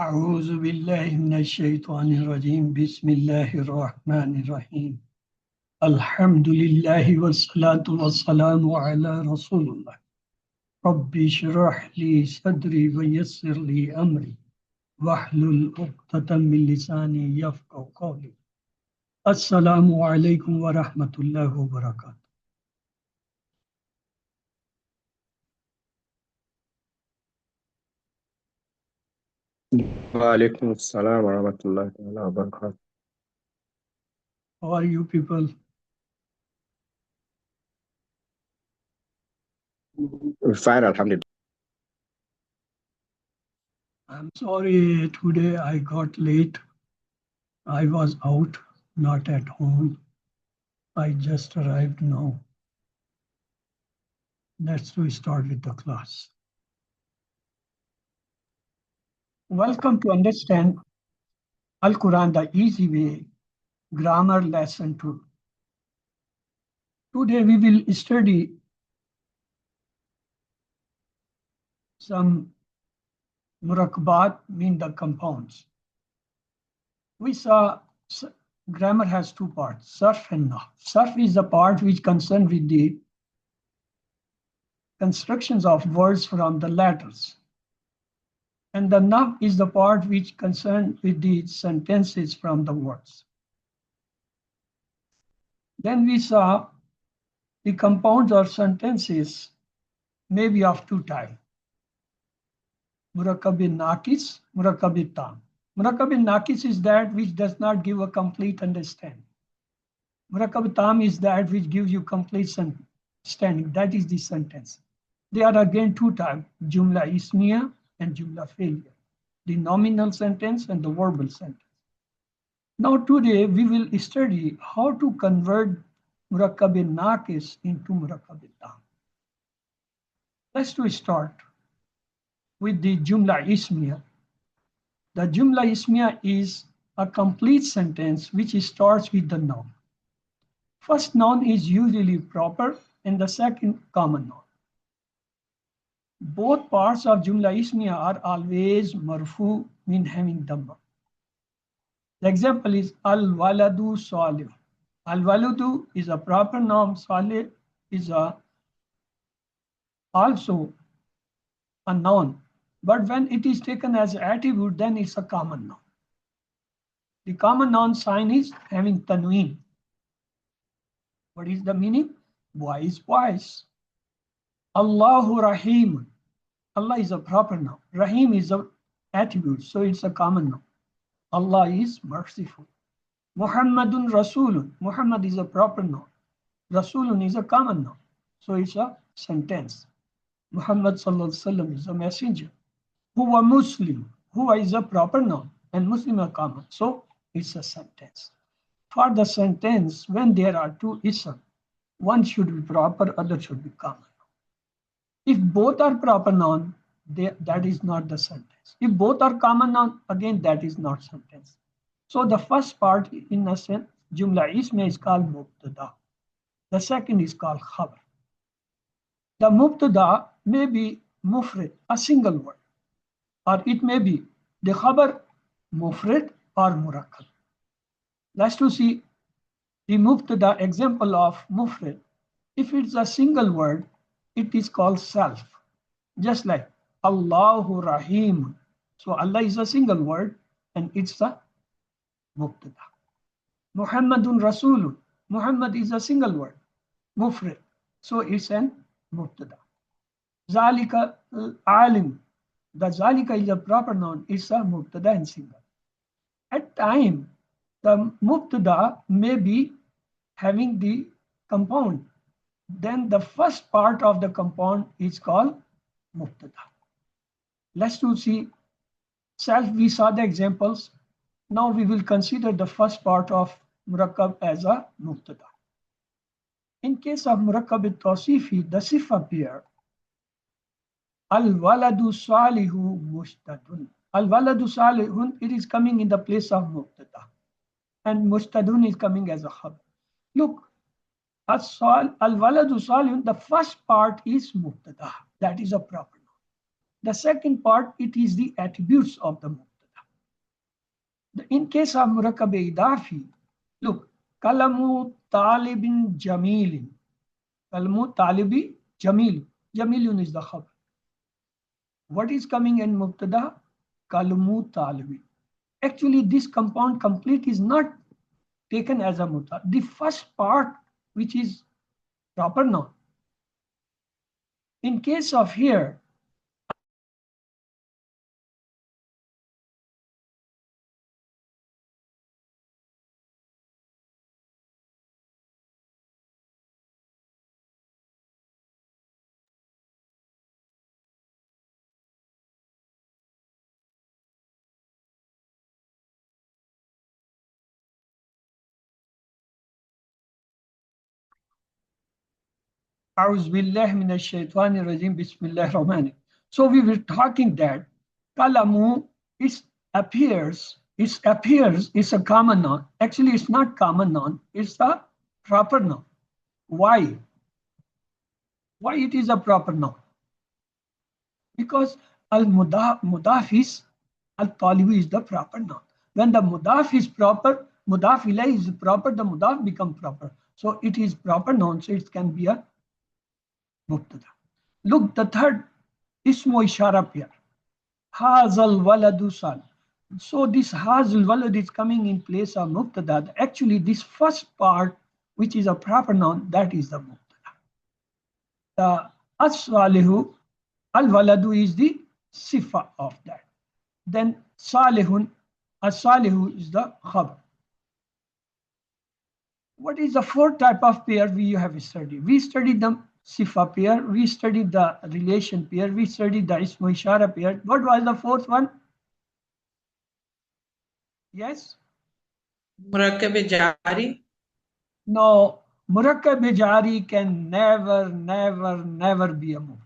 أعوذ بالله من الشيطان الرجيم بسم الله الرحمن الرحيم الحمد لله والصلاة والسلام على رسول الله رب اشرح لي صدري ويسر لي أمري واحلل عقدة من لساني يفقهوا قولي السلام عليكم ورحمة الله وبركاته. وعليكم السلام ورحمة الله تعالى وبركاته. How are you people? We're fine, alhamdulillah. I'm sorry today I got late. I was out, not at home. I just arrived now. Let's start with the class. Welcome to Understand Al-Quran the Easy Way, Grammar Lesson 2. Today we will study some murakkabat, mean the compounds. We saw grammar has two parts, sarf and nahv. Sarf is the part which concerns with the constructions of words from the letters. And the nahv is the part which concerns with the sentences from the words. Then we saw the compounds or sentences may be of two types. Murakkabin Nakis, Murakkabin Tam. Murakkabin Nakis is that which does not give a complete understanding. Murakkabin Tam is that which gives you complete understanding. That is the sentence. There are again two types, Jumla Ismiya and Jumla Failure. The nominal sentence and the verbal sentence. Now today we will study how to convert Murakkabin Nakis into Murakkabin Tam. Let's start with the Jumla Ismiya. The Jumla Ismiya is a complete sentence which starts with the noun. First noun is usually proper and the second common noun. Both parts of Jumla Ismiya are always marfu, mean having dhamma. The example is Al-Waladu Salih. Al-Waladu is a proper noun, Salih is also a noun. But when it is taken as an attribute, then it's a common noun. The common noun sign is having tanween. What is the meaning? Wise, wise. Allahu Rahim. Allah is a proper noun. Rahim is an attribute, so it's a common noun. Allah is merciful. Muhammadun Rasulun. Muhammad is a proper noun. Rasulun is a common noun, so it's a sentence. Muhammad sallallahu alaihi wasallam is a messenger. Huwa Muslim. Huwa is a proper noun and Muslim are common. So it's a sentence. For the sentence, when there are two ism, one should be proper, other should be common. If both are proper noun, that is not the sentence. If both are common noun, again that is not sentence. So the first part, in a sense, Jumla Ismiya is called Mubtada. The second is called Khabar. The Mubtada may be Mufrid, a single word. Or it may be the khabar mufrid or murakkab. Let's see the mubtada example of mufrid. If it's a single word, it is called self. Just like Allahu Rahim. So Allah is a single word and it's a mubtada. Muhammadun Rasulun. Muhammad is a single word, mufrid. So it's an mubtada. Zalika alim. The zalika is a proper noun, it's a mubtada and single. At time, the mubtada may be having the compound. Then the first part of the compound is called mubtada. Let's see self, we saw the examples. Now we will consider the first part of murakkab as a mubtada. In case of murakkab al-tawsifi, the sifa pair, Al-waladu salihu mustadun. Al-waladu salihun, it is coming in the place of mubtada. And mustadun is coming as a khabar. Look, al-waladu salihun, the first part is mubtada. That is a proper noun. The second part, it is the attributes of the mubtada. In case of murakkab idafi, look, kalamu talibin jamilin. Kalamu talibi jamil. Jamilun is the khabar. What is coming in mubtada? Kalamu talibi. Actually, this compound complete is not taken as a mubtada. The first part, which is proper noun. In case of here, so we were talking that kalamu it appears is a common noun. Actually, it's not common noun, it's a proper noun. Why? Why it is a proper noun? Because al-mudaf is al-talibi is the proper noun. When the mudaf is proper, mudaf ilay is proper, the mudaf become proper. So it is proper noun, so it can be a mubtada. Look, the third ismo ishara pair. Hazal waladu sal. So this hazal walad is coming in place of mubtada. Actually, this first part, which is a proper noun, that is the mubtada. The as-salihu, al-waladu is the sifa of that. Then salihun, as-salihu is the khabar. What is the fourth type of pair we have studied? We studied the sifa pair, we studied the relation pair, we studied the ismu ishara pair. What was the fourth one? Yes? Murakkab jari. No, murakkab jari can never be a mubtada.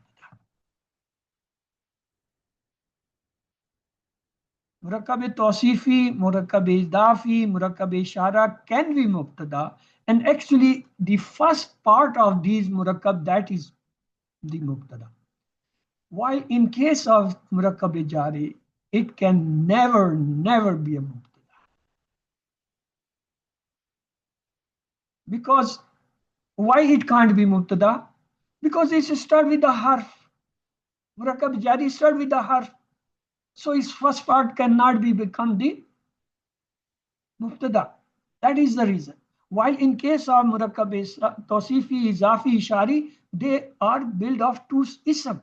Murakkab tawsifi, murakkab idafi, murakkab ishara can be mubtada. And actually, the first part of these murakkab, that is the mubtada. While in case of murakkab jari, it can never be a mubtada. Because why it can't be mubtada? Because it start with the harf. Murakkab jari start with the harf. So its first part cannot be become the mubtada. That is the reason. While in case of murakkab tawsifi, izafi, ishari, they are built of two ism.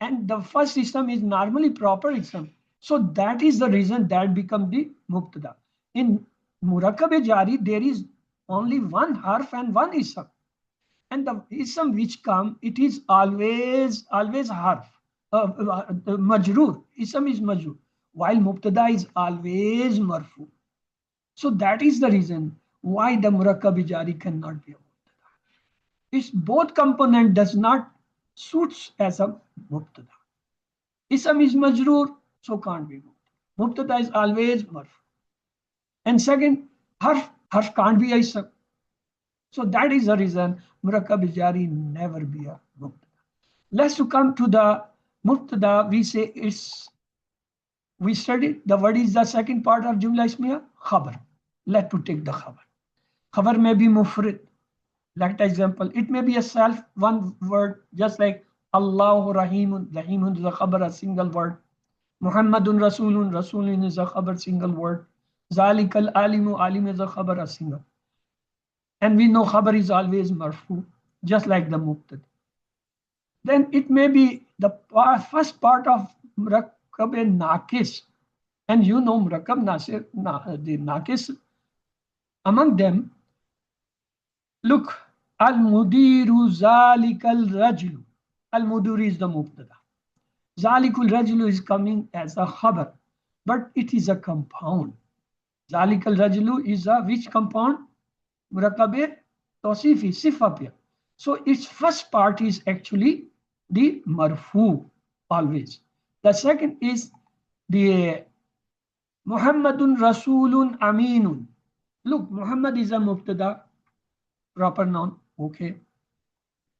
And the first ism is normally proper ism. So that is the reason that become the mubtada. In murakkab jari, there is only one harf and one ism. And the ism which come, it is always harf. Majroor. Ism is majroor. While mubtada is always marfu. So that is the reason why the murakkab jari cannot be a mubtada. Its both component does not suits as a mubtada. Ism is majroor, so can't be mubtada. Mubtada is always marfu. And second, harf can't be a ism. So that is the reason murakkab jari never be a mubtada. Let's come to the mubtada. We say we studied the word is the second part of jumla ismiya, khabar. Let to take the khabar. Khabar may be mufrid. Like example, it may be a self, one word, just like Allahu Rahimun. Rahimun is a khabar, a single word. Muhammadun Rasulun is a khabar, single word. Zalikal alimu, alim is a khabar, a single. And we know khabar is always marfu, just like the mubtada. Then it may be the first part of murakkab nakis. And you know murakkab nasir, the nakis. Among them, look, al-mudiru zalikal rajlu. Al-mudir is the mubtada. Zalikul rajlu is coming as a khabar, but it is a compound. Zalikal rajlu is a which compound? Murakkab tawsifi, sifa pair. So its first part is actually the marfu always. The second is the Muhammadun Rasulun Aminun. Look, Muhammad is a mubtada, proper noun. Okay.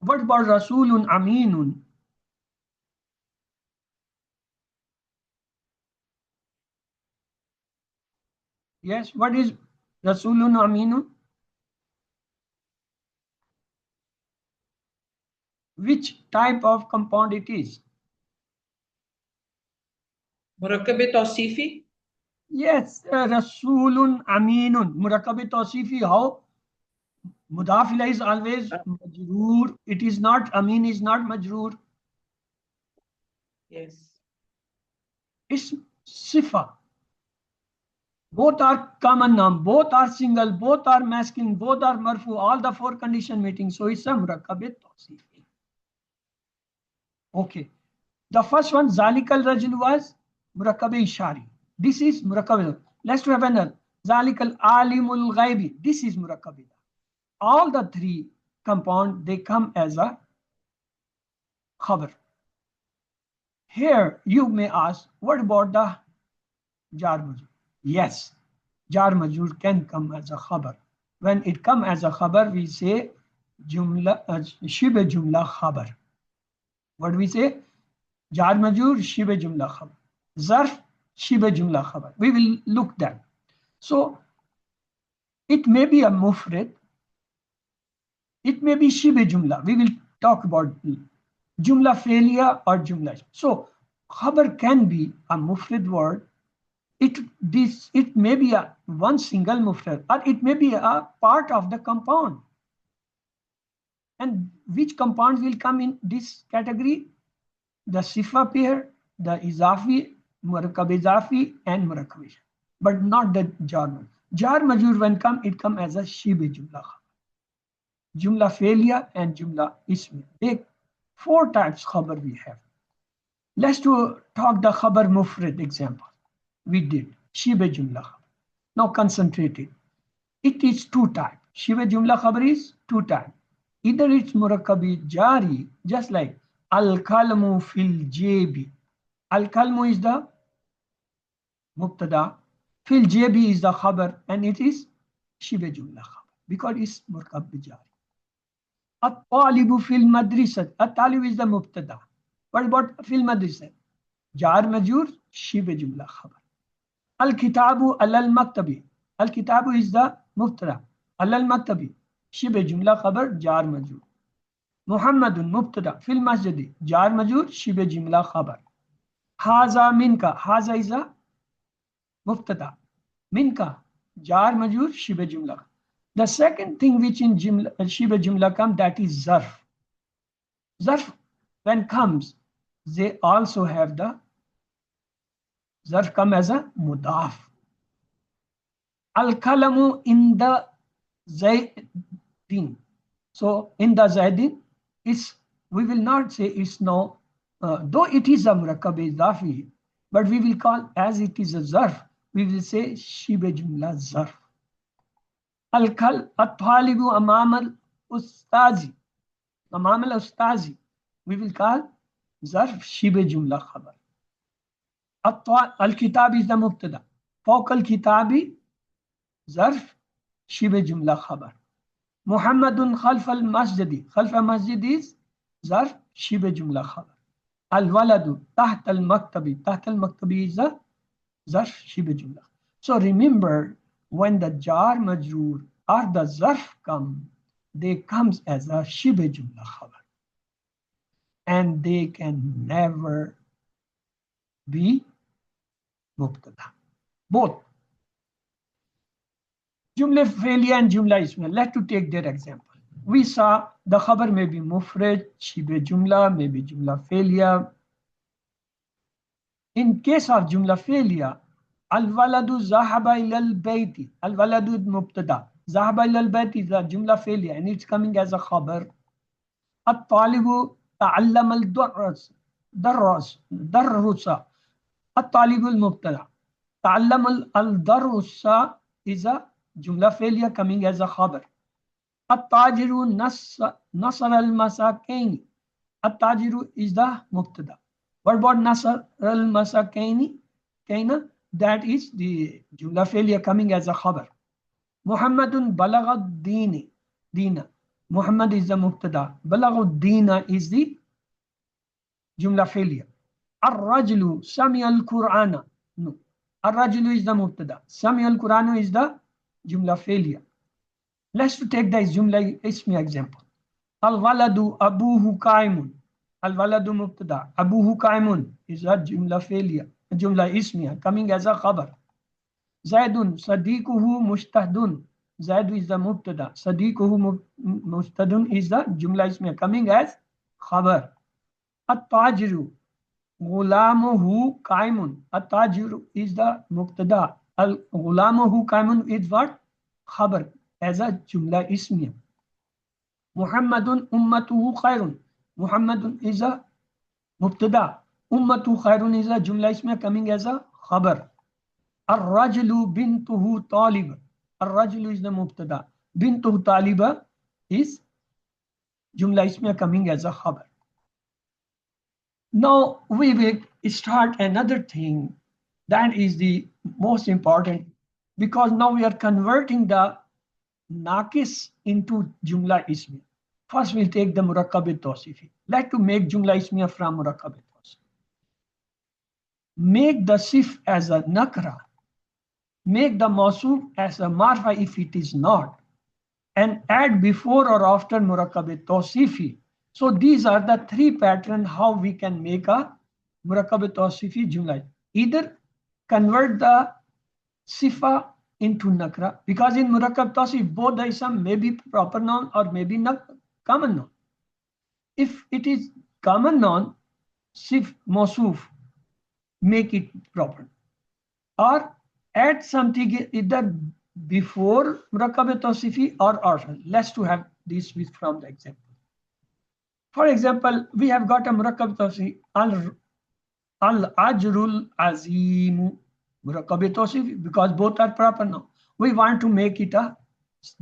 What about Rasulun Aminun? Yes, what is Rasulun Aminun? Which type of compound it is? مركب توصيفي. Yes, Rasulun Aminun. Murakabi Tawsifi, how? Mudafila is always majroor. It is not, Amin is not majroor. Yes. It's Sifa. Both are common noun, both are single, both are masculine, both are marfu, all the four condition meeting. So it's a Murakabi Tawsifi. Okay. The first one, Zalikal Rajul was Murakabi Ishari. This is Murakabi. Let's have another. Zalikal Alimul Ghaibi. This is Murakabi. All the three compound, they come as a khabar. Here you may ask, what about the jar majur? Yes, jar majur can come as a khabar. When it come as a khabar, we say jumla, shibe jumla khabar. What do we say? Jar majur, shibe jumla khabar. Zarf, shibe jumla khabar. We will look that. So it may be a mufrid, it may be shibe jumla. We will talk about jumla failure or jumla. So khabar can be a mufrid word. It may be a one single mufrad, or it may be a part of the compound. And which compounds will come in this category? The sifa pair, the izafi, murakkab izafi, and murakkab, but not the jar majur. Jar majur when come, it come as a shibe jumla. Jumla failure and jumla ismi. They four types khabar we have. Let's talk the khabar mufrid example. We did shibe jumla khabar. Now concentrate it. It is two types. Shibe jumla khabar is two types. Either it's murakkabi jari, just like al kalmu fil jebi. Al kalmu is the mubtada, fil jebi is the khabar, and it is shibe jumla khabar because it's murakkabi jari. At-talibu fil madrasat. At-talib is the mubtada. What about fil madrasat? Jar majur, shibe jumla khabar. Al-kitabu al-maktabi. Al-kitabu is the mubtada. Al-maktabi, shibe jumla khabar, jar majur. Muhammadun mubtada. Fil masjidi, jar majur, shibe jumla khabar. Haza minka. Haza is a mubtada. Minka, jar majur, shibe jumla. The second thing which in shibe jumla come, that is zarf. Zarf when comes, they also have the zarf come as a mudaf. Al-kalamu in the zaydin. So in the zaydin, we will not say it's no, though it is a murakkab idafi, but we will call as it is a zarf, we will say shibe jumla zarf. At-talibu amam al-ustazi. Amam al-ustazi, we will call zarf shibe jumla khabar. Al-kitab is the mubtada. Fawq al-kitabi, zarf shibe jumla khabar. Muhammadun khalf al-masjidi. Khalf al-masjid is zarf shibe jumla khabar. Al-waladu taht al-maktabi. Taht al-maktabi is the zarf shibe jumla. So remember, when the jar majroor or the zarf come, they comes as a shibe jumla khabar. And they can never be mubtada. Both. Jumla failure and jumla ismi. Let's take their example. We saw the khabar may be mufrad, shibe jumla, maybe jumla failure. In case of jumla failure, al-waladu zahaba ilal bayti. Al-waladu mubtada. Zahaba ilal bayti is a jumla failure and it's coming as a khabar. At-talibu ta'allam al-darras. Darrusa. At-talibu al-mubtada. Ta'allam al-darrusa is a jumla failure coming as a khabar. At-tajiru nasar al-masakaini. At-tajiru is the mubtada. What about nasar al-masakaini? Kaina, that is the jumla failure coming as a khabar. Muhammadun balagad dini. Dina. Muhammad is the mubtada. Balagad dina is the jumla failure. Ar-rajlu sami al-Qur'ana. No. Ar-rajulu is the mubtada. Sami al-Quranu is the jumla failure. Let's take the jumla ismi example. Al-waladu abuhu qaimun. Al-waladu mubtada. Abuhu qaimun is a jumla failure. Jumla ismiya coming as a khabar. Zaidun sadiquhu mustahdun. Zaid is the mubtada. Sadiquhu mustadun is the jumla ismiya coming as khabar. At-tajiru Gulamuhu Kaimun. At-tajiru is the mubtada. Al-gulamuhu Kaimun is what? Khabar as a jumla ismiya. Muhammadun ummatuhu khairun. Muhammadun is a mubtada. Ummatu khairun is a jumla ismiya coming as a khabar. Ar-rajulu bintuhu talib. Ar-rajulu is the mubtada. Bintuhu taliba is jumla ismiya coming as a khabar. Now we will start another thing that is the most important, because now we are converting the naqis into jumla ismiya. First we'll take the murakkab al-tawsifi. Let to make jumla ismiya from murakkab al-tawsifi. Make the sif as a nakra. Make the mawsuf as a marfa if it is not. And add before or after murakkab al-tawsifi. So these are the three patterns how we can make a murakkab al-tawsifi jumla. Either convert the sifa into nakra, because in murakkab al-tawsif both the ism may be proper noun or maybe not common noun. If it is common noun, sif mawsuf, make it proper. Or add something either before murakkab al-tawsifi or after. Let's to have this from the example. For example, we have got a murakkab tawsif al-ajrul azimu murakkab tawsif, because both are proper now. We want to make it a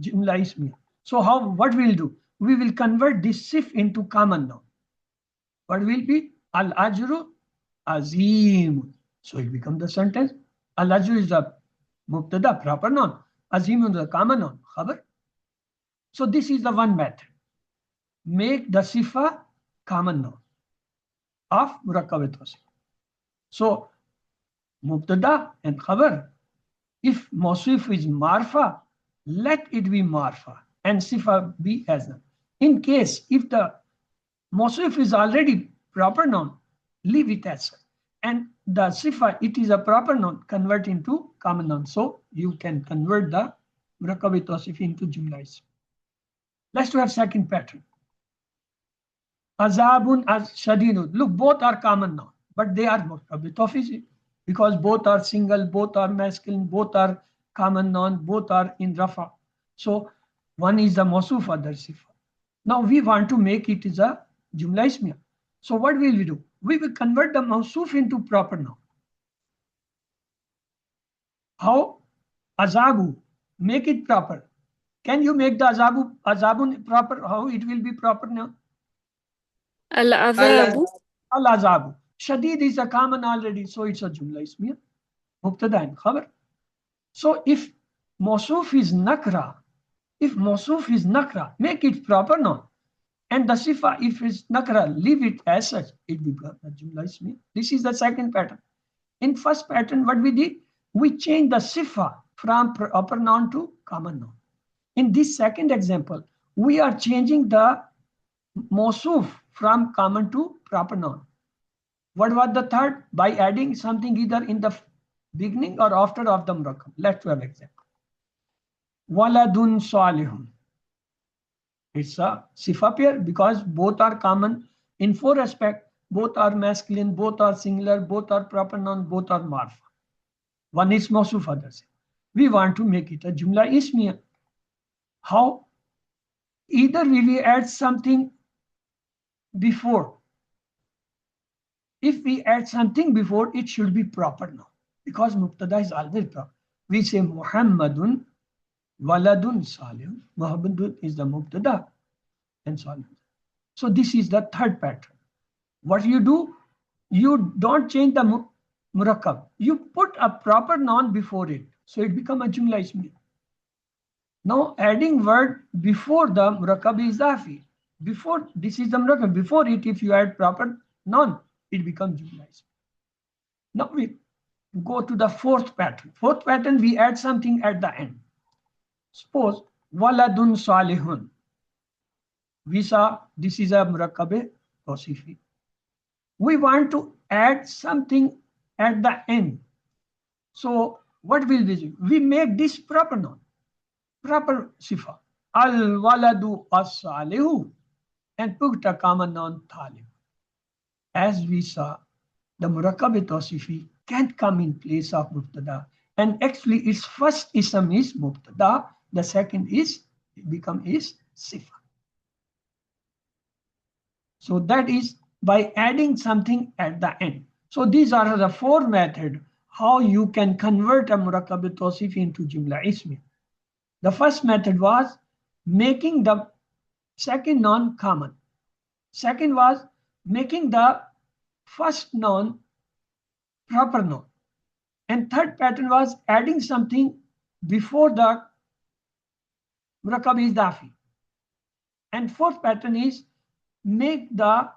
jumla ismiya. So what we'll do? We will convert this sif into common noun. What will be? Al-ajru azim. So it becomes the sentence. Al-ajru is the mubtada, proper noun. Azim is the common noun, khabar. So this is the one method. Make the sifa common noun of murakkab tawsif. So mubtada and khabar. If mawsuf is marfa, let it be marfa and sifa be as noun. In case if the mawsuf is already proper noun, leave it as such. And the sifa, it is a proper noun, convert into common noun. So you can convert the murakkab tawsif into jumla. Let's have second pattern. Azabun as shadidun. Look, both are common now, but they are murakkab tawsif because both are single, both are masculine, both are common noun, both are in rafa. So one is the mawsuf, other sifa. Now we want to make it is a jumla ismiya. So what will we do? We will convert the mawsuf into proper noun. How? Azabu. Make it proper. Can you make the azabun proper? How it will be proper now? Al-azabu. Al-azabu. Shadid is a common already, so it's a jumla ismiya. Mubtada and khabar. So if mawsuf is nakra, make it proper noun. And the sifa, if it's nakra, leave it as such, it becomes a jumla ismiya. This is the second pattern. In first pattern, what we did? We changed the sifa from proper noun to common noun. In this second example, we are changing the mawsuf from common to proper noun. What was the third? By adding something either in the beginning or after of the murakkab. Let's have an example. Waladun salihun. It's a sifa pair because both are common in four aspects. Both are masculine, both are singular, both are proper noun, both are marfa. One is mawsuf, others. We want to make it a jumla ismiya. How? Either we will add something before. If we add something before, it should be proper now, because mubtada is always proper. We say Muhammadun waladun salihun. Muhammadun is the mubtada and salihun. So this is the third pattern. What you do? You don't change the murakkab. You put a proper noun before it, so it becomes a jumla ismiya. Now adding word before the murakkab is idafi. Before, this is the murakkab. Before it, if you add proper noun, it becomes jumla ismiya. Now go to the fourth pattern. Fourth pattern, we add something at the end. Suppose waladun salihun. We saw this is a murakkabe tawsifi. We want to add something at the end. So what will we do? We make this proper noun, proper sifa. Al waladu as-salihu, and put a common noun talib. As we saw, the murakkabe tawsifi can't come in place of mubtada. And actually its first ism is mubtada, the second is sifa. So that is by adding something at the end. So these are the four methods how you can convert a murakkabe tawsifi into jumla ismi. The first method was making the second noun common. Second was making the first noun proper noun. And third pattern was adding something before the murakkabe idafi. And fourth pattern is make the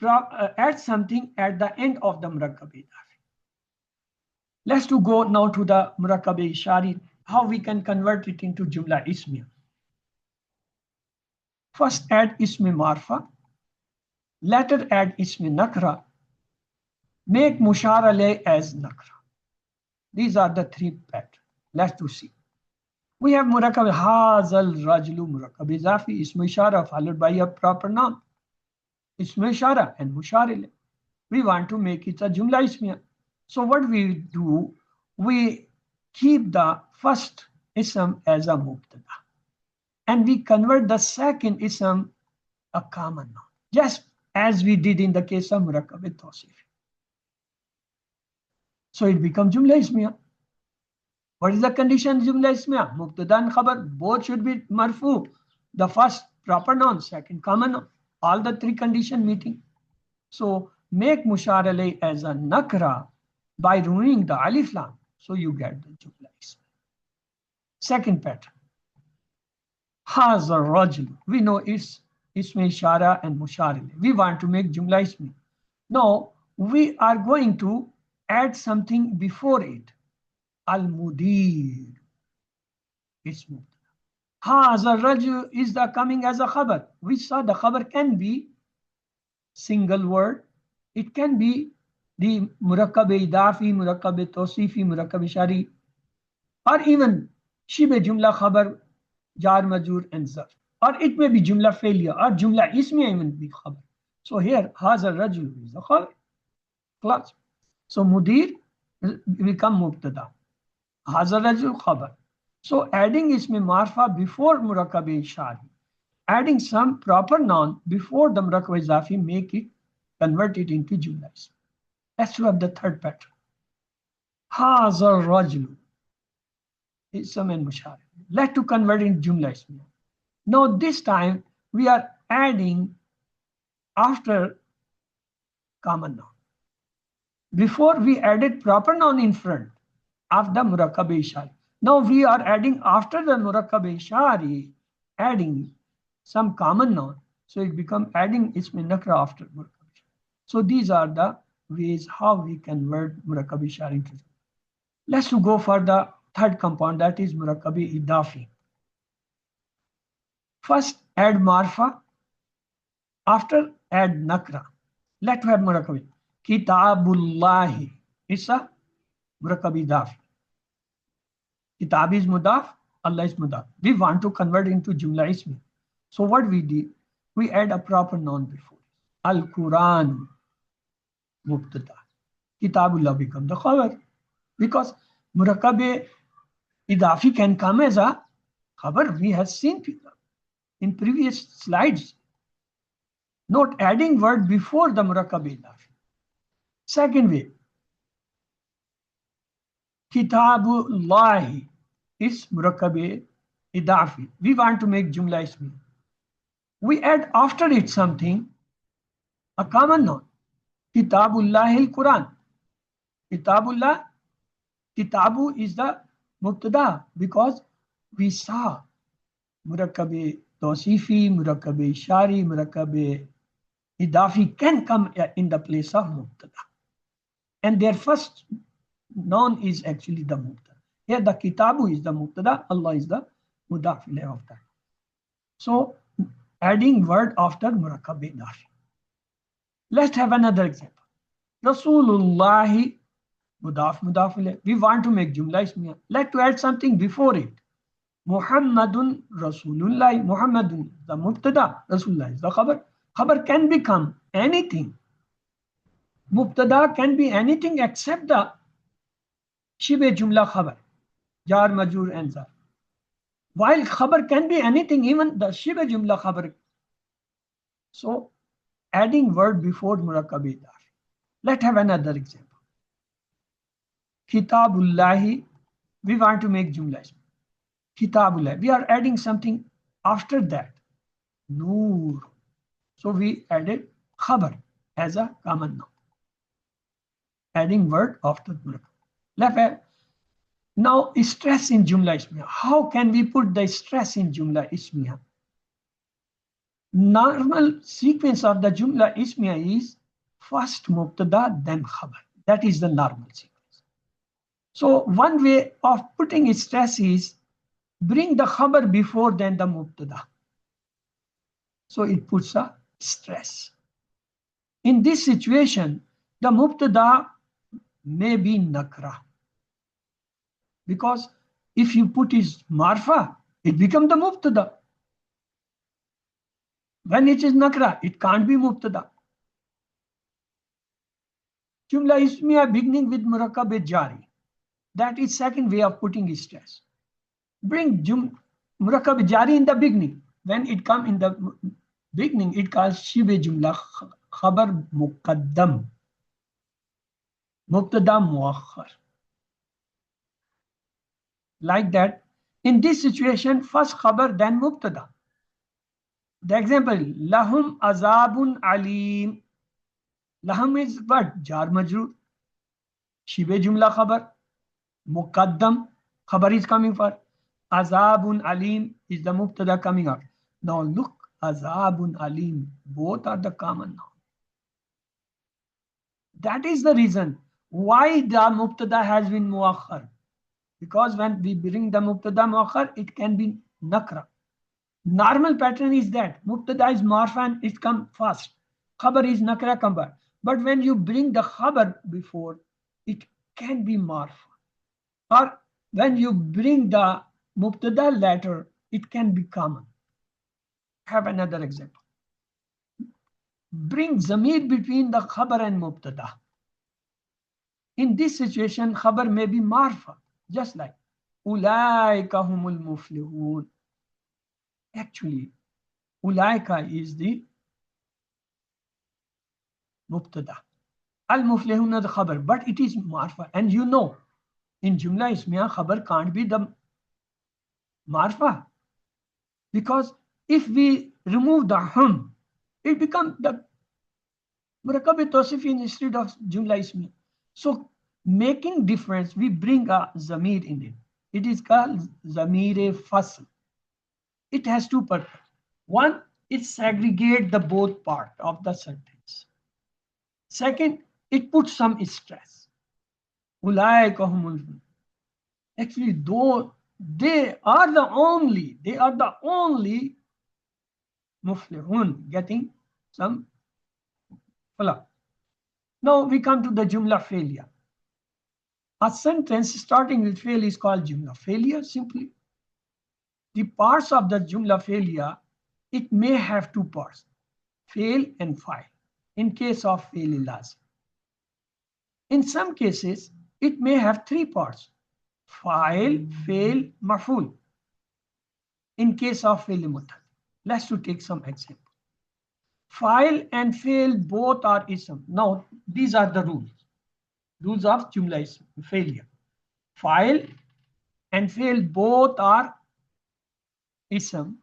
add something at the end of the murakkabe idafi. Let's go now to the murakkabe ishari, how we can convert it into jumla ismiya. First add ismi marfa, later add ismi nakra, make mushar alayh as nakra. These are the three patterns. Let's see. We have murakkab hazal rajlu murakkab izafi ismu ishara followed by a proper noun. Ismu ishara and mushar alayh. We want to make it a jumla ismiya. So what we do, we keep the first ism as a mubtada. And we convert the second ism a common noun, just as we did in the case of murakkab tawsifi. So it becomes jumla ismiya. What is the condition jumla ismiya? Mubtada and khabar both should be marfu. The first proper noun, second common noun. All the three condition meeting. So make mushar alayh as a nakra by removing the alif lam. So you get the jumla ismiya. Second pattern. Hazar rajul. We know it's ismi ishara and mushar alayh. We want to make jumla ismiya. Now we are going to add something before it. Al-Mudir. It's mubtada. Hazar rajul is the coming as a khabar. We saw the khabar can be single word. It can be the murakkabe idafi, murakkabe tawsifi, murakkabe ishari, or even shibe jumla khabar, jar majur and zarf. Or it may be jumla failure or jumla ismiya even be khabar. So here hazar rajul is the khabar. Class. So mudir become mubtada. Hazar rajul khabar. So adding ismi marfa before murakkabe ishari, adding some proper noun before the murakkabe izafi, make it, convert it into jumla ismi. Let's have the third pattern. Hazar rajul ism and mushar. Let's to convert into jumla ismi. Now this time we are adding after common noun. Before we added proper noun in front of the murakkabe ishari. Now we are adding after the murakkabe ishari, adding some common noun. So it becomes adding ismi nakra after murakkabe ishari. So these are the ways how we convert murakkabe ishari into. Let's go for the third compound, that is murakkabe idafi. First add marfa, after add nakra. Let's have murakkabe. Kitabullahi. It's a murakkabe idafi. Kitab is mudaf, Allah is mudaf. We want to convert into jumla ismi. So what we did, we add a proper noun before. Al-Quran, mubtada. Kitabullah become the khabar. Because murakkabe idafi can come as a khabar. We have seen in previous slides. Not adding word before the murakkabe idafi. Second way, Kitabullahi is murakkabe idafi. We want to make jumla ismi. We add after it something, a common noun. Kitabullahi al-Quran. Kitabullah, kitabu is the mubtada because we saw murakkabe tawsifi, murakkabe ishari, murakkabe idafi can come in the place of mubtada. And their first noun is actually the mubtada. Here the kitabu is the mubtada, Allah is the mudaf ilayh of that. So adding word after murakkab idafi. Let's have another example. Rasulullah mudaf ilayh. We want to make jumla ismiya. Let's add something before it. Muhammadun Rasulullah. Muhammadun the mubtada, Rasulullah is the khabar. Khabar can become anything. Mubtada can be anything except the shibe jumla khabar, jar, majur, and zar. While khabar can be anything, even the shibe jumla khabar. So adding word before murakkab idafi. Let's have another example. Kitabullahi, we want to make jumla ismi. Kitabullah, we are adding something after that. Noor. So we added khabar as a common noun. Adding word after murakkab. Let's have now stress in jumla ismiya. How can we put the stress in jumla ismiya? Normal sequence of the jumla ismiya is first mubtada, then khabar. That is the normal sequence. So one way of putting stress is bring the khabar before then the mubtada. So it puts a stress. In this situation, the mubtada may be nakra. Because if you put is marfa, it becomes the mubtada. When it is nakra, it can't be mubtada. Jumla ismiya beginning with murakkab jari. That is second way of putting stress. Bring murakkab jari in the beginning. When it comes in the beginning, it calls shibe jumla khabar muqaddam. Mubtada muakhar. Like that. In this situation, first khabar, then mubtada. The example, lahum azabun alim. Lahum is what? Jar majrur. Shibe jumla khabar. Muqaddam. Khabar is coming for. Azabun alim is the mubtada coming out. Now look, azabun alim. Both are the common noun. That is the reason why the mubtada has been muakhar. Because when we bring the mubtada muakhar, it can be nakra. Normal pattern is that mubtada is marfa and it comes first. Khabar is nakra khabar. But when you bring the khabar before, it can be marfa. Or when you bring the mubtada later, it can be common. Have another example. Bring zamir between the khabar and mubtada. In this situation, khabar may be marfa, just like ulaika humul muflihun. Actually, ulaika is the mubtada. Al-muflihun is the khabar, but it is marfa. And you know, in jumla ismiya, khabar can't be the marfa. Because if we remove the hum, it becomes the murakkab tawsifi instead of jumla ismiya. So making difference, we bring a zamir in it. It is called zamir fasl. It has two purposes. One, it segregates the both part of the sentence. Second, it puts some stress. Actually, though they are the only muflihun getting some falah. Now we come to the jumla failure. A sentence starting with fail is called jumla failure simply. The parts of the jumla failure, it may have two parts, fail and file, in case of fail lazim. In some cases, it may have three parts, file, fail, maf'ul, in case of fail mutal. Let's take some example. File and fail both are ism. Now, these are the rules. Rules of jumla ism, failure. File and fail both are ism.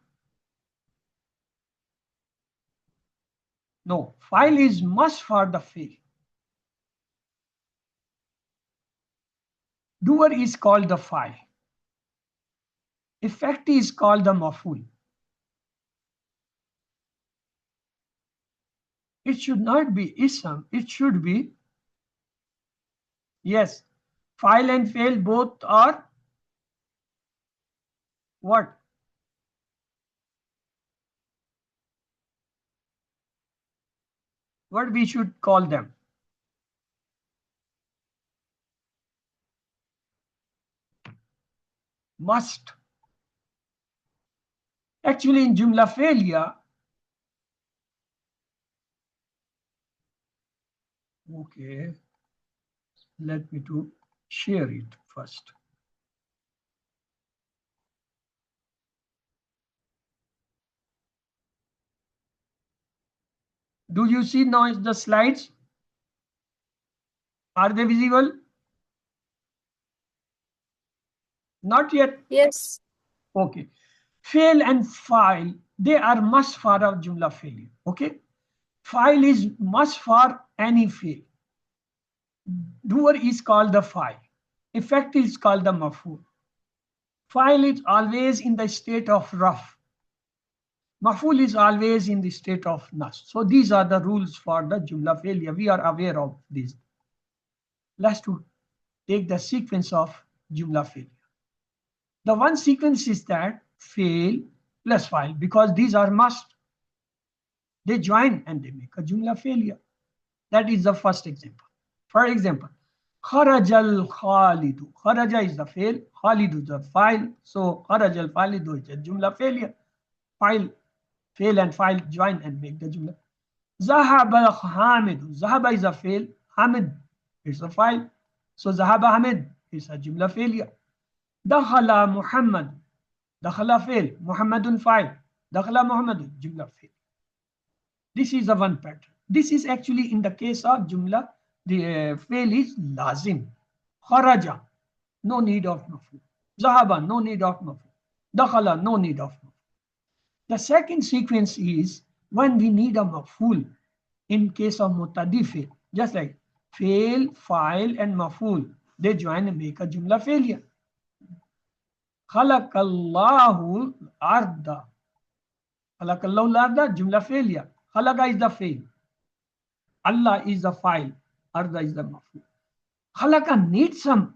No, file is must for the fail. Doer is called the file. Effect is called the maf'ul. It should not be ism, it should be, yes, File and fail both are what? What we should call them? Must. Actually, in Jumla failure, okay, let me to share it first. Do you see now the slides? Are they visible? Not yet. Yes. Okay. Fail and file, they are must for a Jumla failure. Okay. File is must for any fail. Doer is called the file. Effect is called the maf'ul. File is always in the state of rough. Maf'ul is always in the state of nas. So these are the rules for the Jumla failure. We are aware of this. Let's to take the sequence of Jumla failure. The one sequence is that fail plus file, because these are must. They join and they make a Jumla failure. That is the first example. For example, Kharajal Khalidu. Kharaja is the fail, Khalidu is the file. So Kharajal Khalidu is a Jumla failure. File, fail and file join and make the Jumla. Zahaba Hamidu. Zahaba is a fail, Hamid is a file. So Zahaba Hamid is a Jumla failure. Dakhala Muhammad. Dakhala fail, Muhammadun file. Dakhala Muhammadun, Jumla fail. This is the one pattern. This is actually in the case of Jumla, the fail is lazim. Kharaja, no need of maf'ul. Zahaba, no need of maf'ul. Dakhala, no need of maf'ul. The second sequence is when we need a maf'ul in case of mutaddi fail, just like fail, file, and maf'ul. They join and make a Jumla failure. Khalaqallahu arda. Khalaqallahu arda, Jumla failure. Khalaqa is the fail. Allah is the file. Arda is the maf'ul. Khalaqa needs some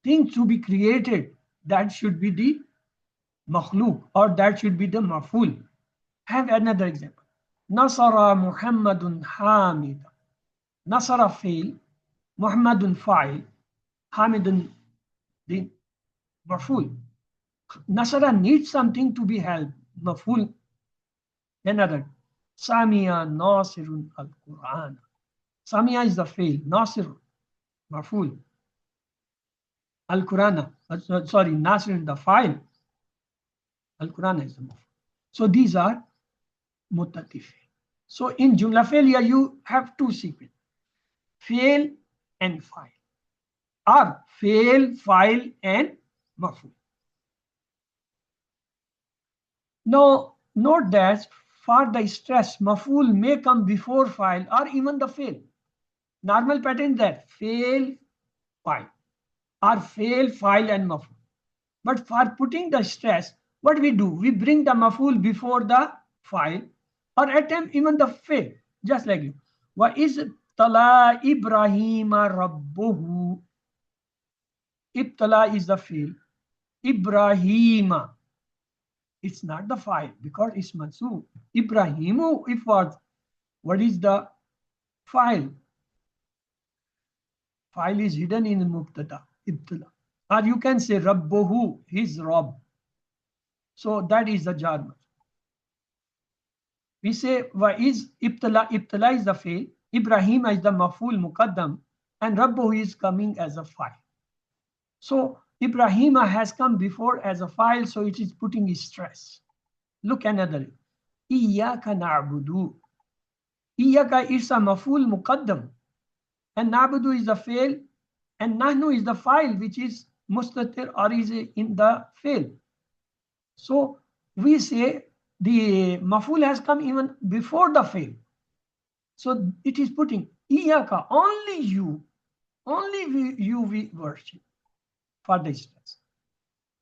things to be created. That should be the makhluk, or that should be the maf'ul. Have another example. Nasara Muhammadun Hamida. Nasara fail. Muhammadun file. Hamidun the maf'ul. Nasara needs something to be held. Maf'ul. Another. Samia Nasirun al-Quran. Samia is the fail. Nasir, maf'ul. Al-Qurana, sorry, Nasir is the file. Al-Qurana is the maf'ul. So these are mutatif. So in Jumla failure, you have two sequences. Fail and file. Or fail, file, and maf'ul. Now, note that for the stress, maf'ul may come before file or even the fail. Normal pattern is that fail, file, or fail, file, and maf'ul. But for putting the stress, what we do? We bring the maf'ul before the file, or at times even the fail, just like you. Wa is tala Ibrahima rabbuhu. Ibtala is the fail. Ibrahima. It's not the file because it's mansub. Ibrahimu, if what is the file? File is hidden in mubtada, ibtala. Or you can say rabbuhu, his Rabb. So that is the jar. We say wa is ibtala, ibtala is the fail, Ibrahim is the maf'ul muqaddam, and rabbuhu is coming as a file. So Ibrahima has come before as a file, so it is putting stress. Look another. Iyaka na'budu. Iyaka is a maf'ul muqaddam, and na'budu is the fail, and nahnu is the file, which is mustatir or is in the fail. So we say the maf'ul has come even before the fail. So it is putting iyaka, only you we worship for the stress.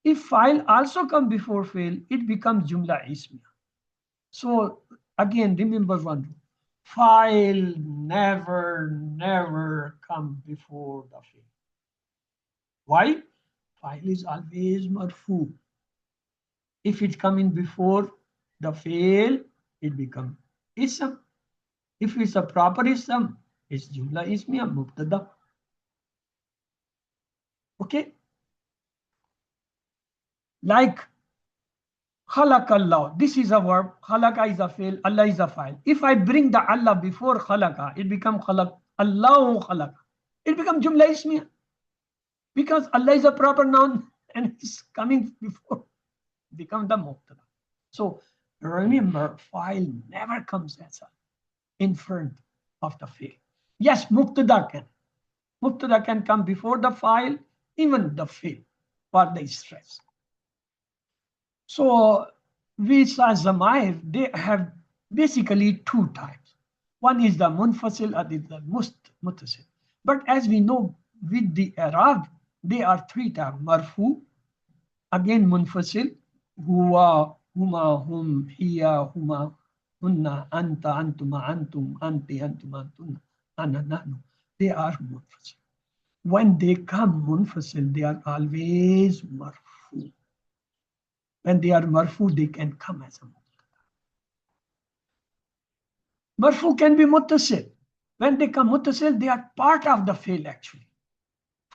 If file also come before fail, it becomes jumla ismiya. So again, remember one rule. File never come before the fail. Why? File is always marfu. If it's coming before the fail, it becomes ism. If it's a proper ism, it's jumla ismiya mubtada. Okay? Like khalaqallah. This is a verb. Khalaqa is a fail. Allah is a file. If I bring the Allah before khalaqa, it becomes khalaq. Allahu khalaqa. It becomes jumla ismiya. Because Allah is a proper noun and it's coming before, become the mubtada. So remember, file never comes as a in front of the fail. Yes, mubtada can. Mubtada can come before the file, even the fail for the stress. So we saw Zamair, they have basically two types. One is the munfasil, other is the muttasil. But as we know with the Arab, they are three types. Marfu, again munfasil, huwa, huma, hum, hiya, huma, hunna, anta, antuma, antum, anti, antuma, antunna, ana, nahnu. They are munfasil. When they come munfasil, they are always marfu. When they are marfu, they can come as a mubtada. Marfu can be muttasil. When they come muttasil, they are part of the fail actually.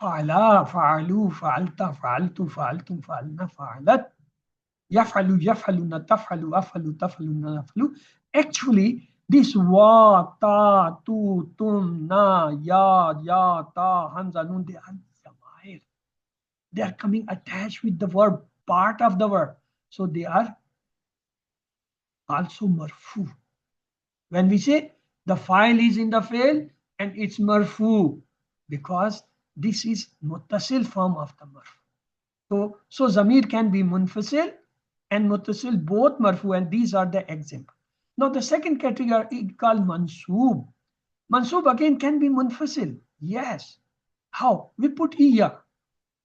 Fa'ala, fa'alu, fa'alta, fa'altu, fa'altum, fa'alna, fa'alat. Yaf'alu, yaf'aluna, taf'alu, af'alu, taf'aluna, naf'alu. Actually, this wa, ta, tu, tum, na, ya, ta, hamza, nun, they are zamair. They are coming attached with the verb, part of the verb. So they are also marfu. When we say the file is in the fail and it's marfu, because this is muttasil form of the marfu. So zamir can be munfasil and muttasil both marfu, and these are the example. Now the second category is called mansub. Mansub again can be munfasil. Yes. How? We put iya.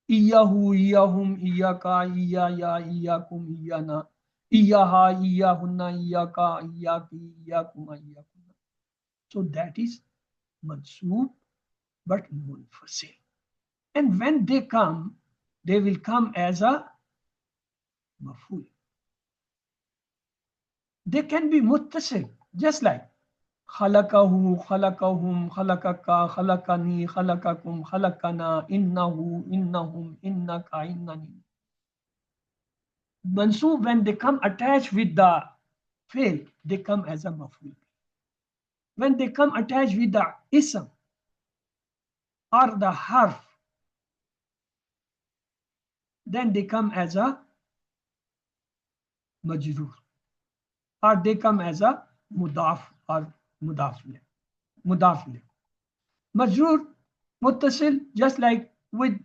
Iyahu, iyahum, iyaka, iyaya, iyakum, iyana, iyaha, iyahunna, iyaka, iyaki, iyakuma, iyakunna. So that is mansub, but munfasil. And when they come, they will come as a maf'ul. They can be muttasil, just like khalaqahu, khalaqahum, khalaqaka, khalaqani, khalaqakum, khalaqana, innahu, innahum, innaka, innani. Mansub, when they come attached with the fail, they come as a maf'ul. When they come attached with the ism or the harf, then they come as a majrur, or they come as a mudaf or mudaf ilayh. Majrur, muttasil, just like with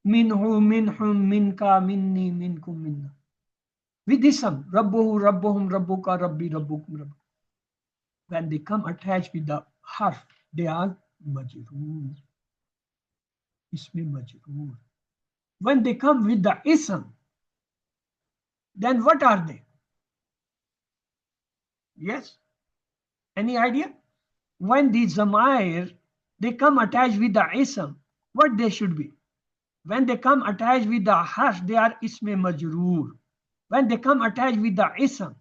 minhu, minhum, minka, minni, minkum, minna. With ism, rabbuhu, rabbuhum, rabbuka, rabbi, rabbukum, rabbukum. When they come attached with the harf, they are majrur. Ismi majrur. When they come with the ism, then what are they? Yes? Any idea? When the zamair, they come attached with the ism, what they should be? When they come attached with the harf, they are ismi majrur. When they come attached with the ism,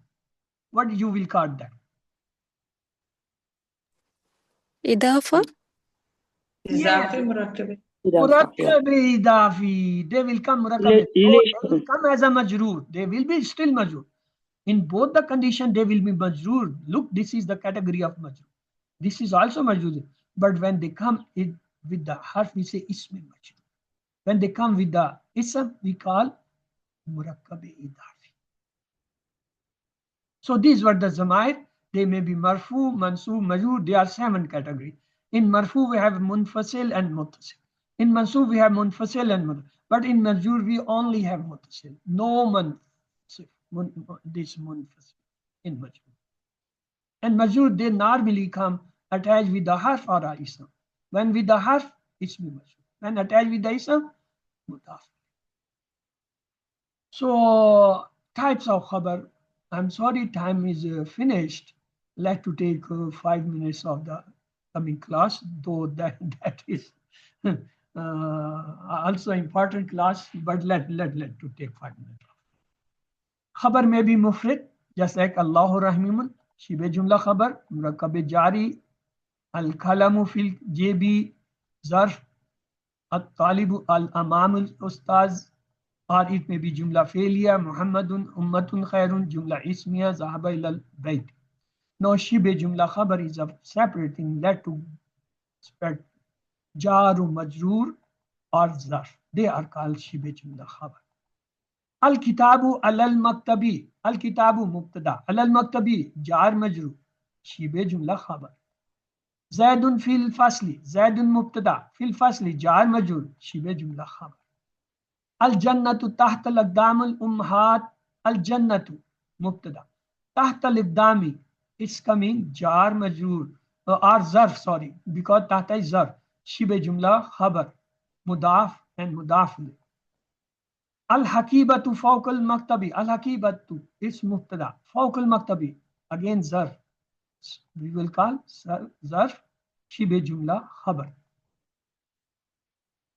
what you will call that? إضافة. إضافي مركبة. Murakkabi idafi. They will come murakkabi. No, they will come as a majroor. They will be still majroor. In both the condition, they will be majroor. Look, this is the category of majroor. This is also majroor. But when they come with the harf, we say ismi majroor. When they come with the ism, we call murakkabi idafi. So these were the zamair. They may be marfu, mansub, majroor. They are 7 categories. In marfu, we have munfasil and muttasil. In mansub, we have munfasil and muttasil. But in majroor, we only have muttasil. No this munfasil in majroor. And majroor, they normally come attached with the harf or a ism. When with the harf, ismi majroor. When attached with the ism, mudaf. So types of khabar. I'm sorry, time is finished. Like to take 5 minutes of the coming class, though that is also important class, but let to take 5 minutes. Khabar may be mufrid, just like Allahu Rahimun, Shibe Jumla Khabar, Murakab Jari, Al Kalamu fil JB Zarf, Al Talibu Al Amam Ustaz, or it may be Jumla Failure, Muhammadun Ummatun Khairun, Jumla Ismiya, Zahaba ilal Bayt. Now Shibe Jumla Khabar is a separate thing, let to spread Jaru Majrur or Zarf. They are called Shibe Jumla Khabar. Al Kitabu Alal Maktabi, Al Kitabu Mubtada, Alal Maktabi, Jar Majrur, Shibe Jumla Khabar. Zaidun fil Fasli, Zaidun Mubtada, fil Fasli, Jar Majrur, Shibe Jumla Khabar. Al Jannatu Tahta al Aqdam al Ummahat, Al Jannatu Mubtada. Tahta al Aqdami, it's coming Jar Majrur, or Zarf, sorry, because Tahta is Zarf, Shibe Jumla Khabar, Mudaf and Mudaf. Al Hakibatu Fawqal Maktabi. Al Hakibatu is Mubtada. Fawqal Maktabi. Again Zarf. We will call Zarf Shibe Jumla Khabar.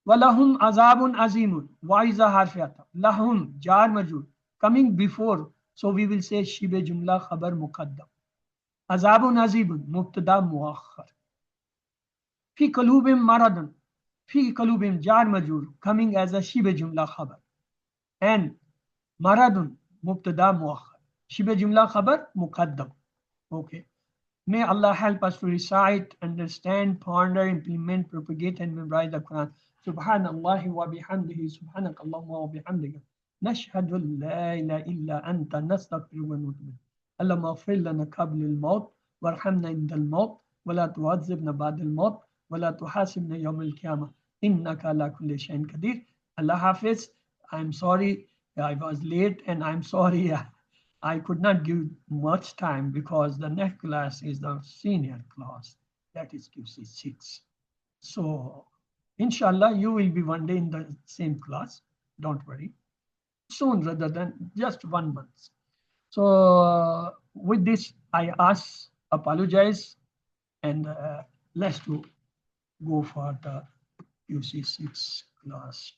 Walahum Azabun Azimun. Waiza Harfiata. Lahum Jar Majur. Coming before. So we will say Shibe Jumla Khabar Muqaddam. Azabun Azibun. Mubtada Muakhar. Fi Kalubim Maradun. Fi Kalubim Jar Majur. Coming as a Shibe Jumla Khabar. And Maradun, Mubtada Muakhar. Shibe Jumla Khabar Muqaddam. Okay. May Allah help us to recite, understand, ponder, implement, propagate, and memorize the Quran. Subhanallah wa bihamdihi, subhanakallahumma wa bihamdika. Nashhadu an la ilaha illa anta nastaghfiruka wa natubu ilayk. Allahumma ighfir lana qabla al-maut warhamna inda al-maut wa la tu'adhibna ba'da al-maut wa la tuhasibna yawm al-qiyamah innaka ala kulli shay'in qadir. Allah Hafiz. I'm sorry I was late, and I'm sorry I could not give much time because the next class is the senior class, that is QC6. So, inshallah, you will be one day in the same class. Don't worry. Soon rather than just 1 month. So, with this, I apologize, and let's go for the QC6 class.